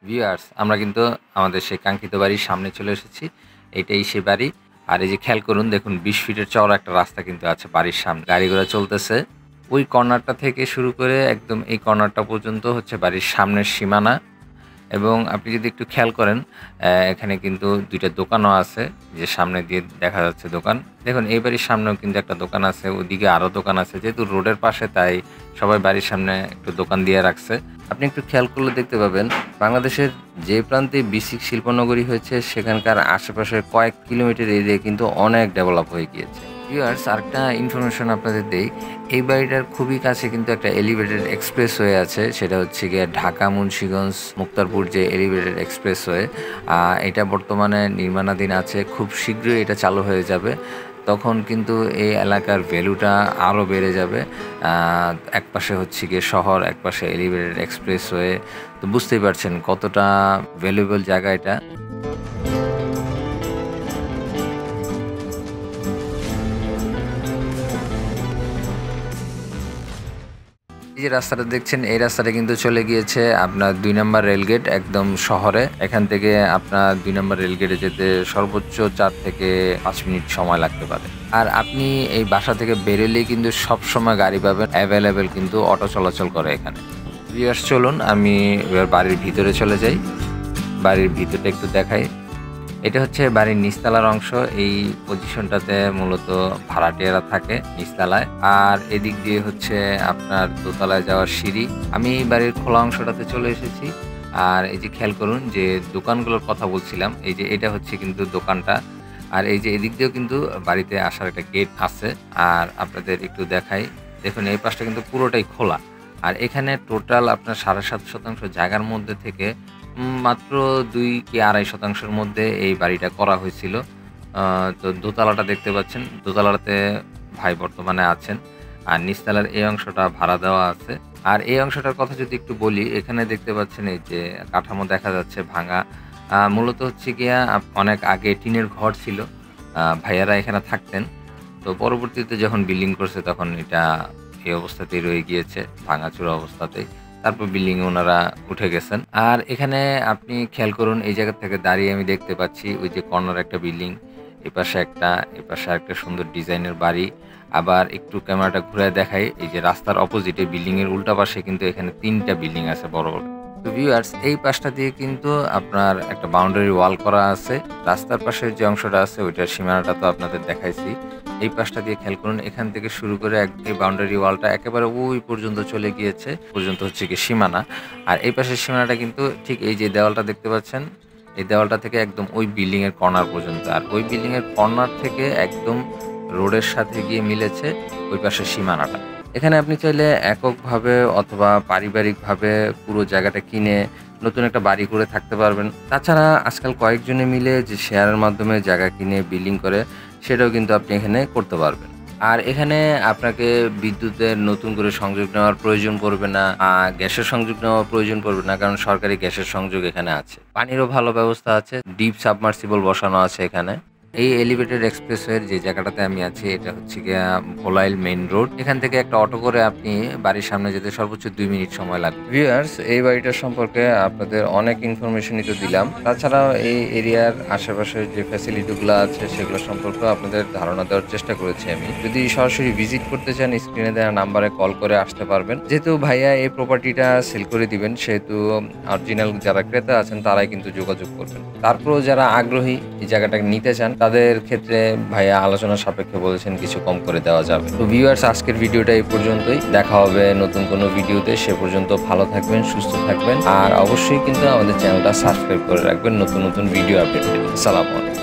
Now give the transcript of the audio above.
Viewers আমরা কিন্তু আমাদের সেই কাঙ্ক্ষিত বাড়ির সামনে চলে এসেছি। এইটাই সে বাড়ি। আর এই যে খেয়াল করুন, দেখুন ২০ ফিটের চওড়া একটা রাস্তা কিন্তু আছে বাড়ির সামনে। গাড়ি ঘোড়া চলতেছে। ওই কর্নারটা থেকে শুরু করে একদম এই কর্নারটা পর্যন্ত হচ্ছে বাড়ির সামনের সীমানা। এবং আপনি যদি একটু খেয়াল করেন, এখানে কিন্তু ২ টা দোকানও আছে, যে সামনে দিয়ে দেখা যাচ্ছে দোকান। দেখুন এই বাড়ির সামনেও কিন্তু একটা দোকান আছে, ওদিকে আরও দোকান আছে। যেহেতু রোডের পাশে তাই সবাই বাড়ির সামনে একটু দোকান দিয়ে রাখছে। আপনি একটু খেয়াল করলে দেখতে পাবেন, বাংলাদেশের যে প্রান্তে বিসিক শিল্পনগরী হয়েছে সেখানকার আশেপাশের কয়েক কিলোমিটার এরিয়া কিন্তু অনেক ডেভেলপ হয়ে গিয়েছে। ভিউয়ার্স, আরেকটা ইনফরমেশন আপনাদের দেই। এই বাড়িটার খুবই কাছে কিন্তু একটা এলিভেটেড এক্সপ্রেসওয়ে আছে, সেটা হচ্ছে গিয়ে ঢাকা মুন্সিগঞ্জ মুক্তারপুর যে এলিভেটেড এক্সপ্রেসওয়ে, এটা বর্তমানে নির্মাণাধীন আছে। খুব শীঘ্রই এটা চালু হয়ে যাবে। তখন কিন্তু এই এলাকার ভ্যালুটা আরও বেড়ে যাবে। একপাশে হচ্ছে গিয়ে শহর, একপাশে এলিভেটেড এক্সপ্রেসওয়ে। তো বুঝতেই পারছেন কতটা ভ্যালুয়েবল জায়গা এটা। এই যে রাস্তাটা দেখছেন, এই রাস্তাটা কিন্তু চলে গিয়েছে আপনার ২ নম্বর রেলগেট একদম শহরে। এখান থেকে আপনার ২ নম্বর রেলগেটে যেতে সর্বোচ্চ ৪ থেকে ৫ মিনিট সময় লাগতে পারে। আর আপনি এই বাসা থেকে বেরোলেই কিন্তু সবসময় গাড়ি পাবেন, অ্যাভেলেবেল কিন্তু অটো চলাচল করে এখানে। ভিউয়ার্স, চলুন আমি এবার বাড়ির ভিতরে চলে যাই, বাড়ির ভিতরটা একটু দেখাই। এটা হচ্ছে বাড়ির নিচতলার অংশ। এই পজিশনটাতে মূলত ভাড়াটিয়ারা থাকে নিচতলায়। আর এদিক দিয়ে হচ্ছে আপনার দোতলায় যাওয়ার সিঁড়ি। আমি বাড়ির খোলা অংশটাতে চলে এসেছি। আর এই যে খেয়াল করুন, যে দোকানগুলোর কথা বলছিলাম, এই যে এটা হচ্ছে কিন্তু দোকানটা। আর এই যে এদিক দিয়েও কিন্তু বাড়িতে আসার একটা গেট আছে। আর আপনাদের একটু দেখাই, দেখুন এই পাশটা কিন্তু পুরোটাই খোলা। আর এখানে টোটাল আপনার ৭.৫% জায়গার মধ্যে থেকে মাত্র ২ কি ২.৫% মধ্যে এই বাড়িটা করা হয়েছিল। তো দোতলাটা দেখতে পাচ্ছেন, দোতলাতে ভাই বর্তমানে আছেন। আর নিচতলার এই অংশটা ভাড়া দেওয়া আছে। আর এই অংশটার কথা যদি একটু বলি, এখানে দেখতে পাচ্ছেন এই যে কাঠামো দেখা যাচ্ছে ভাঙা। মূলত হচ্ছে গিয়া অনেক আগে টিনের ঘর ছিল, ভাইয়ারা এখানে থাকতেন। তো পরবর্তীতে যখন বিল্ডিং করছে তখন এটা এই অবস্থাতেই রয়ে গিয়েছে, ভাঙাচোরা অবস্থাতেই। তারপর বিল্ডিংয়ে ওনারা উঠে গেছেন। আর এখানে আপনি খেয়াল করুন, এই জায়গা থেকে দাঁড়িয়ে আমি দেখতে পাচ্ছি ওই যে কর্নার একটা বিল্ডিং, এপাশে একটা, এপাশে একটা সুন্দর ডিজাইনের বাড়ি। আবার একটু ক্যামেরাটা ঘুরায় দেখাই, এই যে রাস্তার অপোজিটে বিল্ডিংয়ের উল্টা পাশে কিন্তু এখানে ৩ টা বিল্ডিং আছে বড় বড়। তো ভিউয়ার্স, এই পাশটা দিয়ে কিন্তু আপনার একটা বাউন্ডারি ওয়াল করা আছে। রাস্তার পাশের যে অংশটা আছে ওইটার সীমানাটা তো আপনাদের দেখাইছি। এই পাশটা দিয়ে খেয়াল করুন, এখান থেকে শুরু করে এই বাউন্ডারি ওয়ালটা একেবারে ওই পর্যন্ত চলে গিয়েছে, পর্যন্ত হচ্ছে কি সীমানা। আর এই পাশের সীমানাটা কিন্তু ঠিক এই যে দেওয়ালটা দেখতে পাচ্ছেন, এই দেওয়ালটা থেকে একদম ওই বিল্ডিং এর কর্নার পর্যন্ত। আর ওই বিল্ডিং এর কর্নার থেকে একদম রোডের সাথে গিয়ে মিলেছে ওই পাশের সীমানাটা। এখানে আপনি চাইলে এককভাবে অথবা পারিবারিকভাবে পুরো জায়গাটা কিনে নতুন একটা বাড়ি করে থাকতে পারবেন। তাছাড়া আজকাল কয়েকজনে মিলে যে শেয়ারের মাধ্যমে জায়গা কিনে বিল্ডিং করে, সেটাও কিন্তু আপনি এখানে করতে পারবেন। আর এখানে আপনাকে বিদ্যুতের নতুন করে সংযোগ নেওয়ার প্রয়োজন পড়বে না, গ্যাসের সংযোগ নেওয়ার প্রয়োজন পড়বে না, কারণ সরকারি গ্যাসের সংযোগ এখানে আছে। পানিরও ভালো ব্যবস্থা আছে, ডিপ সাবমার্সিবল বসানো আছে এখানে। এই এলিভেটেড এক্সপ্রেসওয়ের যে জায়গাটাতে আমি আছি, এটা হচ্ছে গিয়া ভোলাইল মেইন রোড। এখান থেকে একটা অটো করে আপনি বাড়ির সামনে যেতে সর্বোচ্চ ২ মিনিট সময় লাগবে। ভিউয়ার্স, এই বাড়িটার সম্পর্কে আপনাদের অনেক ইনফরমেশনই তো দিলাম। তাছাড়াও এই এরিয়ার আশেপাশে যে ফ্যাসিলিটিগুলো আছে সেগুলো সম্পর্কেও আপনাদের ধারণা দেওয়ার চেষ্টা করেছি আমি। যদি সরাসরি ভিজিট করতে চান, স্ক্রিনে দেওয়া নাম্বারে কল করে আসতে পারবেন। যেহেতু ভাইয়া এই প্রপার্টিটা সেল করে দিবেন, সেহেতু অরিজিনাল যারা ক্রেতা আছেন তারাই কিন্তু যোগাযোগ করবেন। তারপরেও যারা আগ্রহী এই জায়গাটাকে নিতে চান, তাদের ক্ষেত্রে ভাইয়া আলোচনা সাপেক্ষে বলেছেন কিছু কম করে দেওয়া যাবে। তো ভিউয়ার্স, আজকের ভিডিওটা এই পর্যন্তই। দেখা হবে নতুন কোনো ভিডিওতে। সে পর্যন্ত ভালো থাকবেন, সুস্থ থাকবেন। আর অবশ্যই কিন্তু আমাদের চ্যানেলটা সাবস্ক্রাইব করে রাখবেন নতুন নতুন ভিডিও আপডেট পেতে। আসসালামু আলাইকুম।